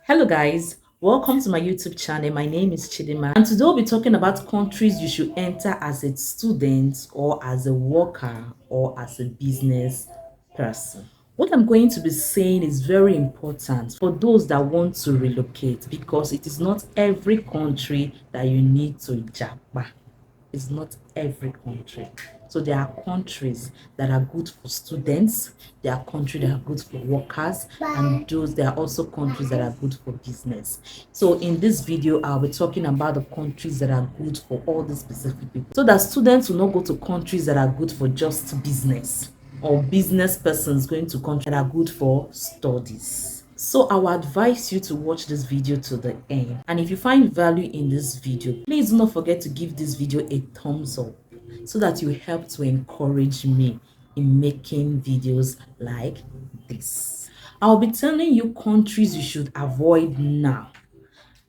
Hello guys, welcome to my YouTube channel. My name is Dinma, and today we'll be talking about countries you should enter as a student or as a worker or as a business person. What I'm going to be saying is very important for those that want to relocate, because it is not every country that you need to japa. It's not every country. So there are countries that are good for students, there are countries that are good for workers, and there are also countries that are good for business. So in this video, I'll be talking about the countries that are good for all the specific people, so that students will not go to countries that are good for just business, or business persons going to countries that are good for studies. So I will advise you to watch this video to the end, and if you find value in this video, please do not forget to give this video a thumbs up, so that you help to encourage me in making videos like this. I'll be telling you countries you should avoid now.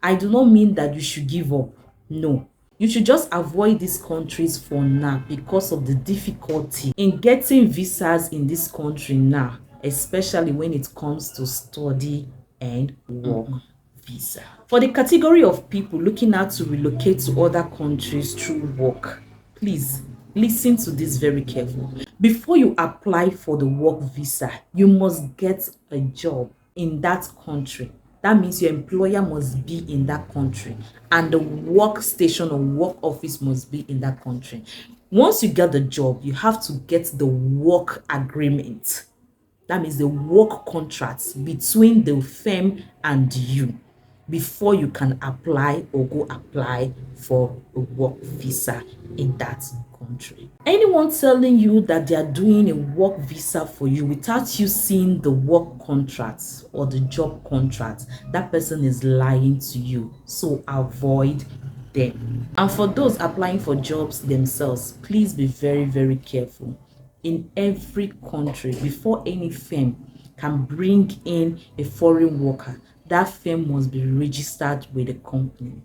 I do not mean that you should give up. No. You should just avoid these countries for now because of the difficulty in getting visas in this country now, especially when it comes to study and work visa. For the category of people looking out to relocate to other countries through work, please listen to this very carefully. Before you apply for the work visa, you must get a job in that country. That means your employer must be in that country, and the workstation or work office must be in that country. Once you get the job, you have to get the work agreement. That means the work contract between the firm and you, before you can apply or go apply for a work visa in that country. Anyone telling you that they are doing a work visa for you without you seeing the work contract or the job contract, that person is lying to you. So avoid them. And for those applying for jobs themselves, please be very, very careful. In every country, before any firm can bring in a foreign worker, that firm must be registered with the company.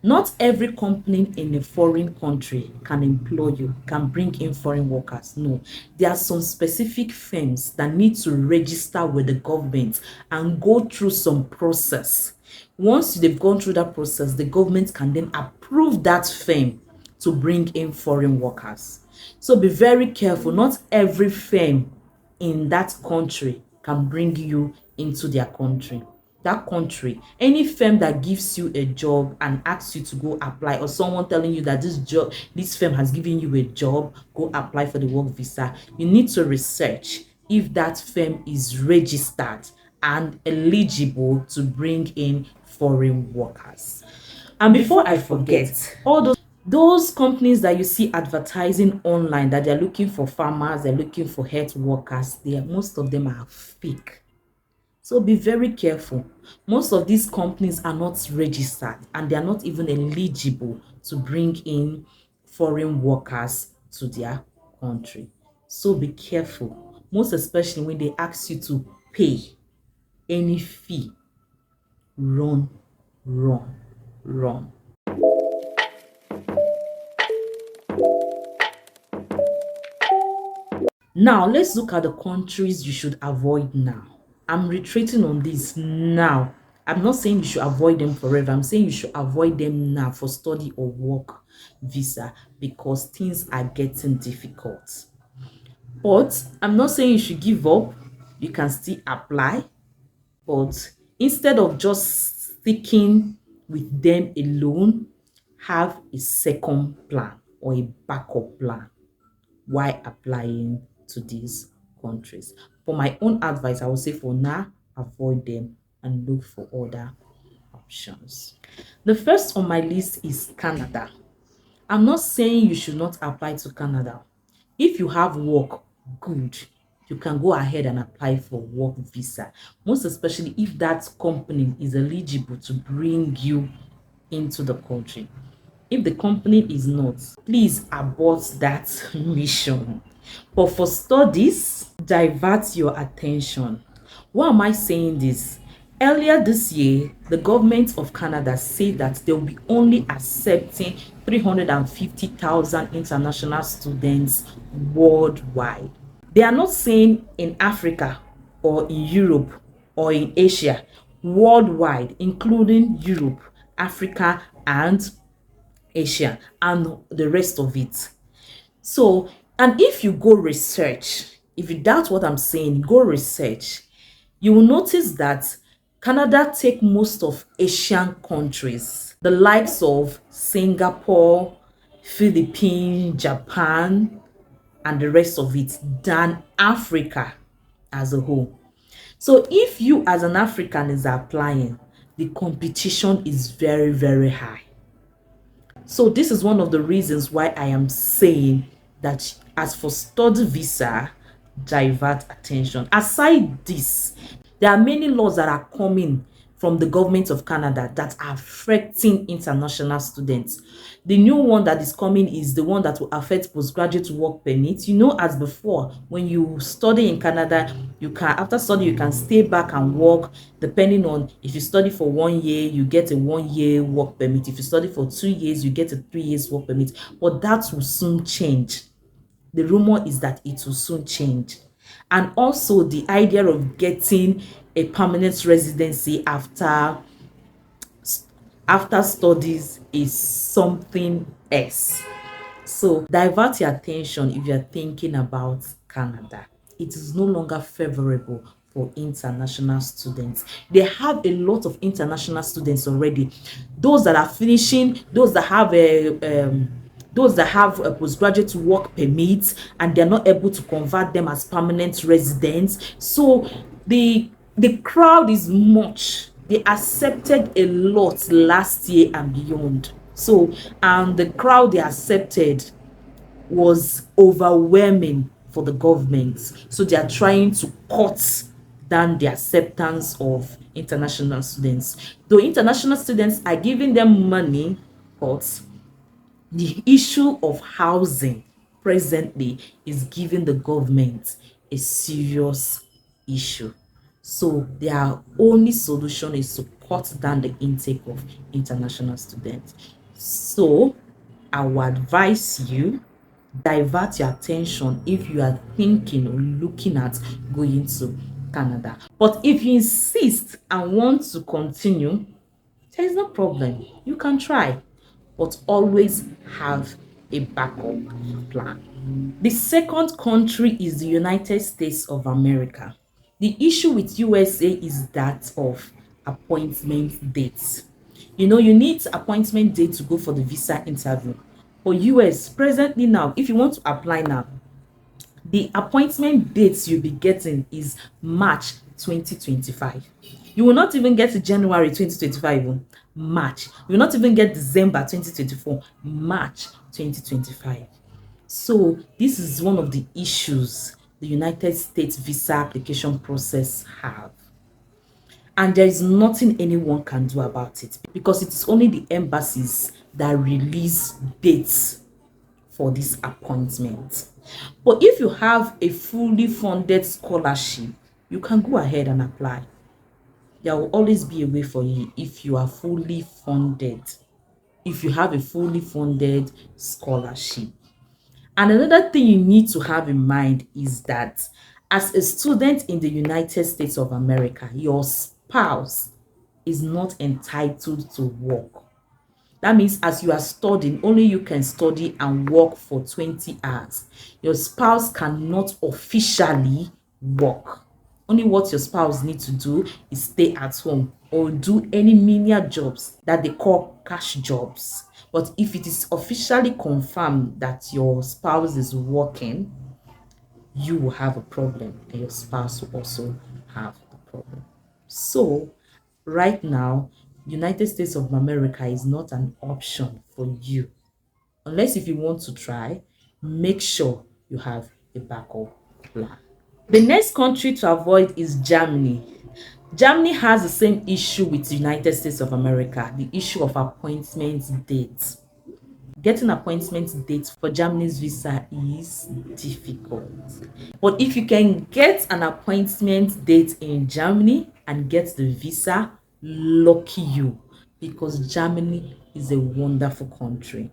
Not every company in a foreign country can employ you, can bring in foreign workers. No, there are some specific firms that need to register with the government and go through some process. Once they've gone through that process, the government can then approve that firm to bring in foreign workers. So be very careful. Not every firm in that country can bring you into their country. That country, any firm that gives you a job and asks you to go apply, or someone telling you that this firm has given you a job, go apply for the work visa, you need to research if that firm is registered and eligible to bring in foreign workers. And before I forget, all those companies that you see advertising online that they're looking for farmers, they're looking for health workers, most of them are fake. So be very careful. Most of these companies are not registered, and they are not even eligible to bring in foreign workers to their country. So be careful, most especially when they ask you to pay any fee. Run, run, run. Now, let's look at the countries you should avoid now. I'm retreating on this now. I'm not saying you should avoid them forever. I'm saying you should avoid them now for study or work visa, because things are getting difficult. But I'm not saying you should give up. You can still apply. But instead of just sticking with them alone, have a second plan or a backup plan while applying to these countries. For my own advice, I would say for now, avoid them and look for other options. The first on my list is Canada. I'm not saying you should not apply to Canada. If you have work, good. You can go ahead and apply for work visa, most especially if that company is eligible to bring you into the country. If the company is not, please abort that mission. But for studies, divert your attention. Why am I saying this? Earlier this year, the government of Canada said that they will be only accepting 350,000 international students worldwide. They are not saying in Africa or in Europe or in Asia, worldwide, including Europe, Africa, and Asia, and the rest of it. So, and if you go research, if you doubt what I'm saying, go research, you will notice that Canada take most of Asian countries, the likes of Singapore, Philippines, Japan, and the rest of it, than Africa as a whole. So if you as an African is applying, the competition is very, very high. So this is one of the reasons why I am saying that as for study visa, divert attention. Aside this, there are many laws that are coming from the government of Canada that are affecting international students. The new one that is coming is the one that will affect postgraduate work permit. You know, as before, when you study in Canada, you can, after study, you can stay back and work. Depending on, if you study for 1 year, you get a 1 year work permit. If you study for 2 years, you get a 3 years work permit. But that will soon change. The rumor is that it will soon change. And also the idea of getting a permanent residency after studies is something else. So divert your attention if you're thinking about Canada. It is no longer favorable for international students. They have a lot of international students already. Those that are finishing, those that have a postgraduate work permit, and they're not able to convert them as permanent residents. So the crowd is much. They accepted a lot last year and beyond. So, and the crowd they accepted was overwhelming for the government. So they are trying to cut down the acceptance of international students. Though international students are giving them money, but the issue of housing presently is giving the government a serious issue. So their only solution is to cut down the intake of international students. So I would advise you, divert your attention if you are thinking or looking at going to Canada. But if you insist and want to continue, there is no problem. You can try, but always have a backup plan. The second country is the United States of America. The issue with USA is that of appointment dates. You know, you need appointment date to go for the visa interview. For US, presently now, if you want to apply now, the appointment dates you'll be getting is March 2025. You will not even get January 2025, March. You will not even get December 2024, March 2025. So this is one of the issues the United States visa application process have. And there is nothing anyone can do about it, because it is only the embassies that release dates for this appointment. But if you have a fully funded scholarship, you can go ahead and apply. There will always be a way for you if you are fully funded, if you have a fully funded scholarship. And another thing you need to have in mind is that as a student in the United States of America, your spouse is not entitled to work. That means as you are studying, only you can study and work for 20 hours. Your spouse cannot officially work. Only what your spouse needs to do is stay at home or do any menial jobs that they call cash jobs. But if it is officially confirmed that your spouse is working, you will have a problem, and your spouse will also have a problem. So right now, United States of America is not an option for you. Unless if you want to try, make sure you have a backup plan. The next country to avoid is Germany. Germany has the same issue with the United States of America, the issue of appointment dates. Getting appointment dates for Germany's visa is difficult. But if you can get an appointment date in Germany and get the visa, lucky you, because Germany is a wonderful country.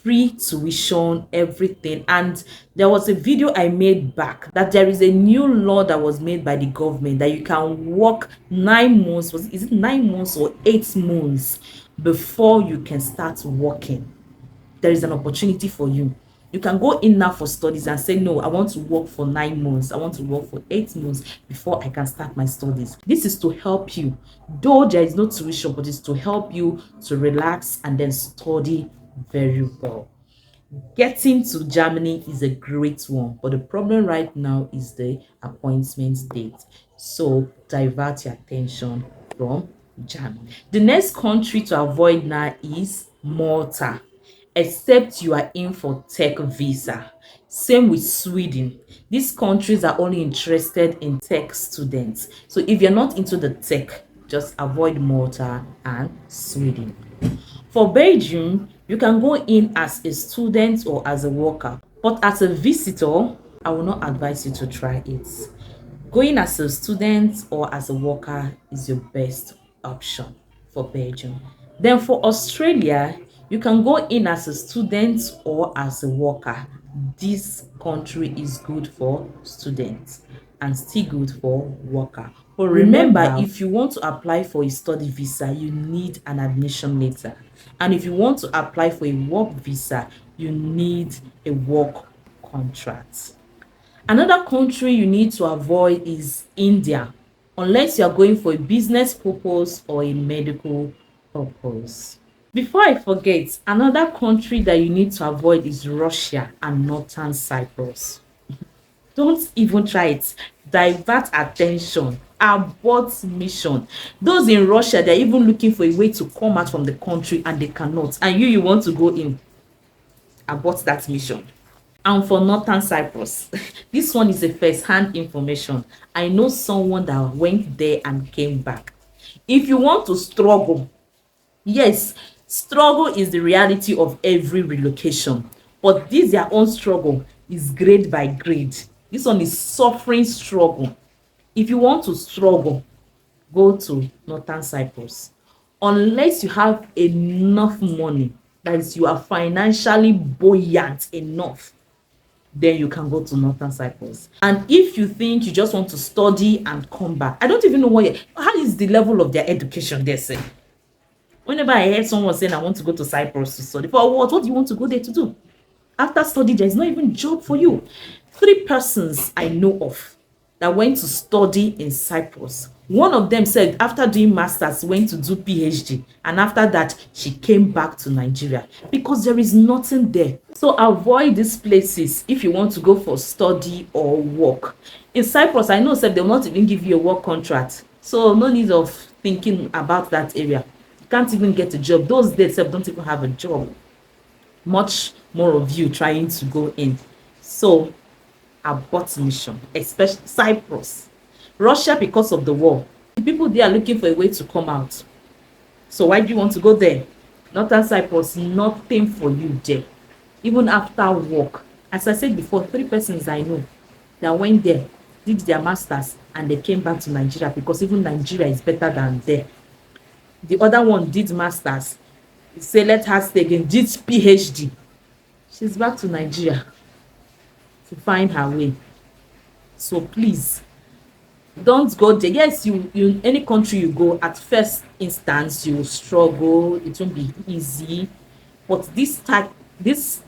free tuition, everything. And there was a video I made back that there is a new law that was made by the government that you can work 9 months, is it 9 months or 8 months before you can start working. There is an opportunity for you. You can go in now for studies and say, no, I want to work for 9 months. I want to work for 8 months before I can start my studies. This is to help you. Though there is no tuition, but it's to help you to relax and then study very well. Getting to Germany is a great one, but the problem right now is the appointment date. So divert your attention from Germany. The next country to avoid now is Malta, except you are in for tech visa. Same with Sweden. These countries are only interested in tech students. So if you're not into the tech, just avoid Malta and Sweden. For Belgium, you can go in as a student or as a worker, but as a visitor, I will not advise you to try it. Going as a student or as a worker is your best option for Belgium. Then for Australia, you can go in as a student or as a worker. This country is good for students and still good for worker. But remember, if you want to apply for a study visa, you need an admission letter. And if you want to apply for a work visa, you need a work contract. Another country you need to avoid is India, unless you are going for a business purpose or a medical purpose. Before I forget, another country that you need to avoid is Russia and Northern Cyprus. Don't even try it. Divert attention. Abort mission. Those in Russia, they're even looking for a way to come out from the country and they cannot. And you want to go in. Abort that mission. And for Northern Cyprus, this one is a first-hand information. I know someone that went there and came back. If you want to struggle, yes, struggle is the reality of every relocation. But this their own struggle is grade by grade. This one is suffering struggle. If you want to struggle, go to Northern Cyprus. Unless you have enough money, that is, you are financially buoyant enough, then you can go to Northern Cyprus. And if you think you just want to study and come back, I don't even know how is the level of their education there, say. Whenever I heard someone saying I want to go to Cyprus to study, for what? What do you want to go there to do? After study, there is not even job for you. 3 persons I know of that went to study in Cyprus. One of them said after doing masters, went to do PhD, and after that, she came back to Nigeria because there is nothing there. So avoid these places if you want to go for study or work. In Cyprus, I know they will not even give you a work contract, so no need of thinking about that area. You can't even get a job. Those days don't even have a job. Much more of you trying to go in. So abort mission, especially Cyprus. Russia, because of the war, the people there are looking for a way to come out. So why do you want to go there? Northern Cyprus, nothing for you there. Even after work, as I said before, 3 persons I know that went there, did their masters, and they came back to Nigeria because even Nigeria is better than there. The other one did masters, say let her stay again, did PhD. She's back to Nigeria to find her way. So please, don't go there. Yes, you any country you go, at first instance you will struggle, it won't be easy, but this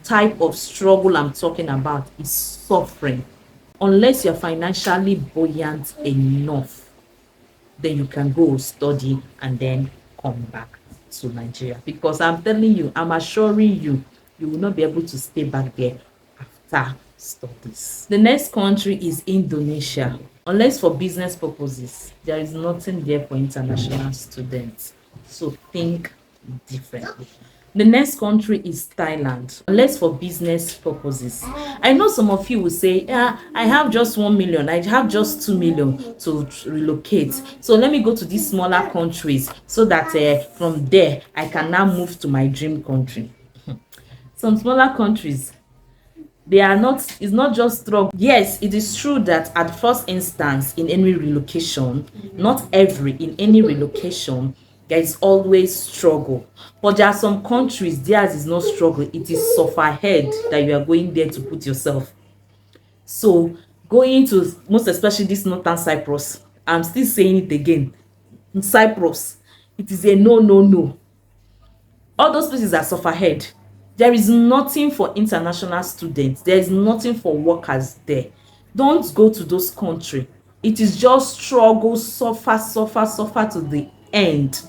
type of struggle I'm talking about is suffering. Unless you're financially buoyant enough, then you can go study and then come back to Nigeria, because I'm telling you, I'm assuring you, you will not be able to stay back there after studies. The next country is Indonesia. Unless for business purposes, there is nothing there for international students. So think differently. The next country is Thailand. Unless for business purposes. I know some of you will say, yeah, I have just 1 million, I have just 2 million to relocate. So let me go to these smaller countries so that from there I can now move to my dream country. Some smaller countries, they are not, it's not just struggle. Yes, it is true that at first instance in any relocation, not every, in any relocation, There is always struggle. But there are some countries, theirs is not struggle, it is sufferhead that you are going there to put yourself. So going to, most especially this northern Cyprus, I'm still saying it again, in Cyprus, it is a no, no, no. All those places are sufferhead. There is nothing for international students. There is nothing for workers there. Don't go to those countries. It is just struggle, suffer, suffer, suffer to the end.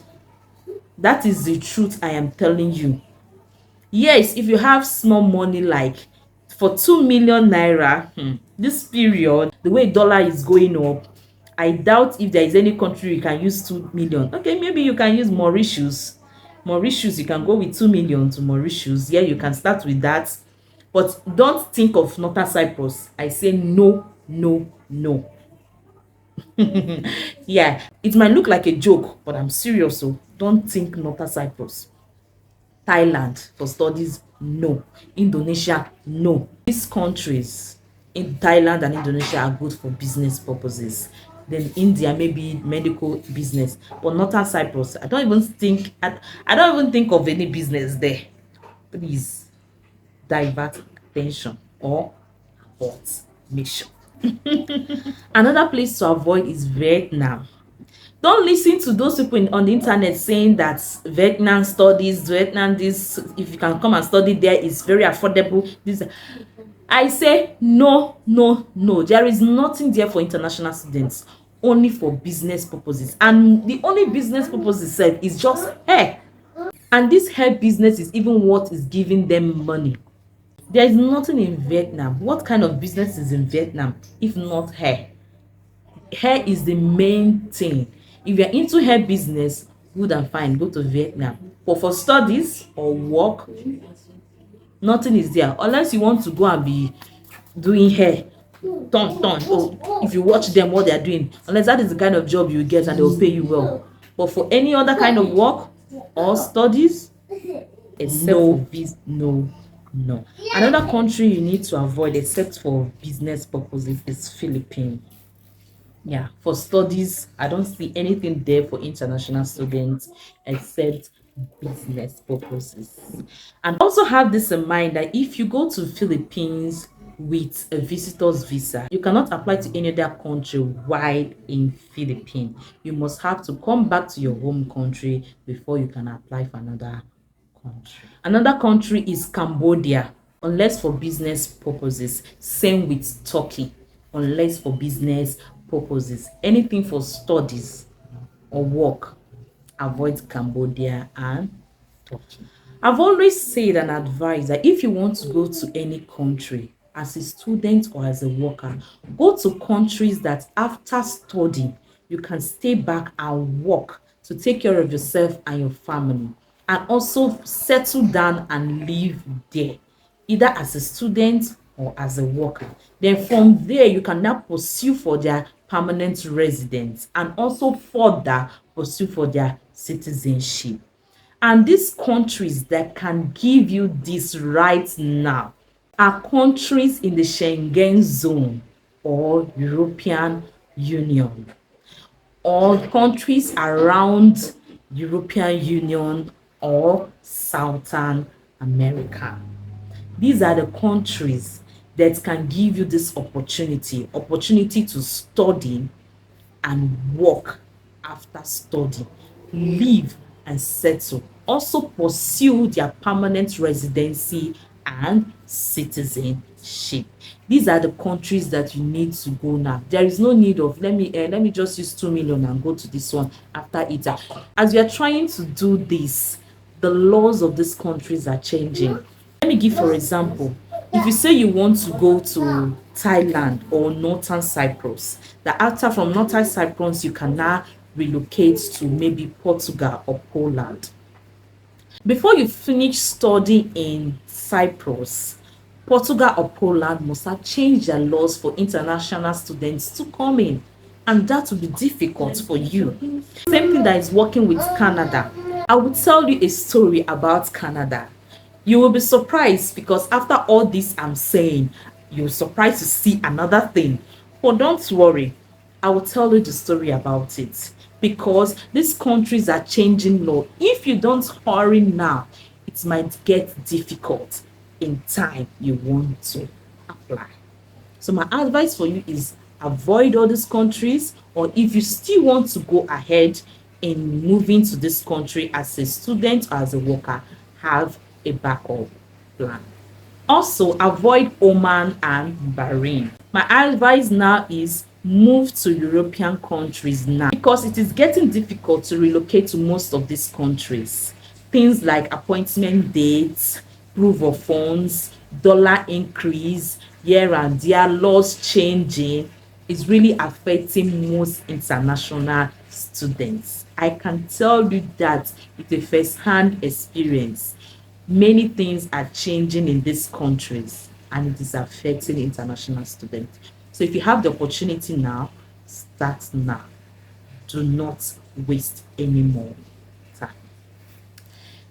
That is the truth I am telling you. Yes, if you have small money, like for 2 million naira, this period, the way dollar is going up, I doubt if there is any country you can use 2 million. Okay, maybe you can use Mauritius. Mauritius, you can go with 2 million to Mauritius. Yeah, you can start with that. But don't think of Northern Cyprus. I say no, no, no. Yeah, it might look like a joke, but I'm serious. So don't think Northern Cyprus. Thailand for studies, no. Indonesia, no. These countries in Thailand and Indonesia are good for business purposes. Then India, maybe medical business, but not at Cyprus. I don't even think of any business there. Please divert attention or abort mission. Another place to avoid is Vietnam. Don't listen to those people on the internet saying that Vietnam studies, Vietnam this, if you can come and study there, it's very affordable. This, I say no, no, no. There is nothing there for international students, only for business purposes. And the only business purpose itself is just hair. And this hair business is even what is giving them money. There is nothing in Vietnam. What kind of business is in Vietnam if not hair? Hair is the main thing. If you're into hair business, good and fine, go to Vietnam. But for studies or work, nothing is there. Unless you want to go and be doing hair, turn. Oh, if you watch them, what they're doing, unless that is the kind of job you get and they'll pay you well. But for any other kind of work or studies, except no. Another country you need to avoid, except for business purposes, is Philippines. Yeah, for studies, I don't see anything there for international students except business purposes. And also have this in mind that if you go to Philippines with a visitor's visa, you cannot apply to any other country while in Philippines. You must have to come back to your home country before you can apply for another country. Another country is Cambodia, unless for business purposes. Same with Turkey, unless for business purposes. Anything for studies or work, avoid Cambodia and Turkey. I've always said and advised that if you want to go to any country as a student or as a worker, go to countries that after studying you can stay back and work to take care of yourself and your family, and also settle down and live there, either as a student or as a worker. Then from there you can now pursue for their permanent residence and also further pursue for their citizenship. And these countries that can give you this right now are countries in the Schengen zone or European Union, or countries around European Union or Southern America. These are the countries that can give you this opportunity to study and work after study, live and settle, also pursue their permanent residency and citizenship. These are the countries that you need to go now. There is no need of let me just use 2 million and go to this one after it. As you are trying to do this, the laws of these countries are changing. Let me give for example, if you say you want to go to Thailand or Northern Cyprus, that after from Northern Cyprus you can now relocate to maybe Portugal or Poland. Before you finish studying in Cyprus, Portugal or Poland must have changed their laws for international students to come in, and that will be difficult for you. Same thing that is working with Canada. I will tell you a story about Canada. You will be surprised because after all this I'm saying, you're surprised to see another thing. But don't worry, I will tell you the story about it. because these countries are changing law. If you don't hurry now, it might get difficult in time you want to apply. So my advice for you is avoid all these countries, or if you still want to go ahead in moving to this country as a student or as a worker, have a backup plan. Also, avoid Oman and Bahrain. My advice now is move to European countries now, because it is getting difficult to relocate to most of these countries. Things like appointment dates, proof of funds, dollar increase, here and there, laws changing is really affecting most international students. I can tell you that with a first-hand experience. Many things are changing in these countries and it is affecting international students. So if you have the opportunity now, start now. Do not waste any more time.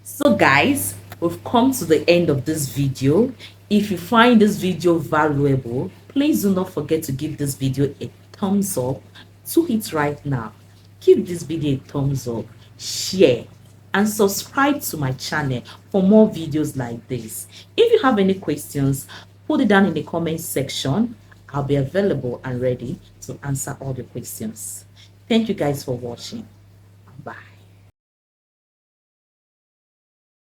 So guys, we've come to the end of this video. If you find this video valuable, please do not forget to give this video a thumbs up. Do it right now. Give this video a thumbs up, share, and subscribe to my channel for more videos like this. If you have any questions, put it down in the comment section. I'll be available and ready to answer all the questions. Thank you guys for watching.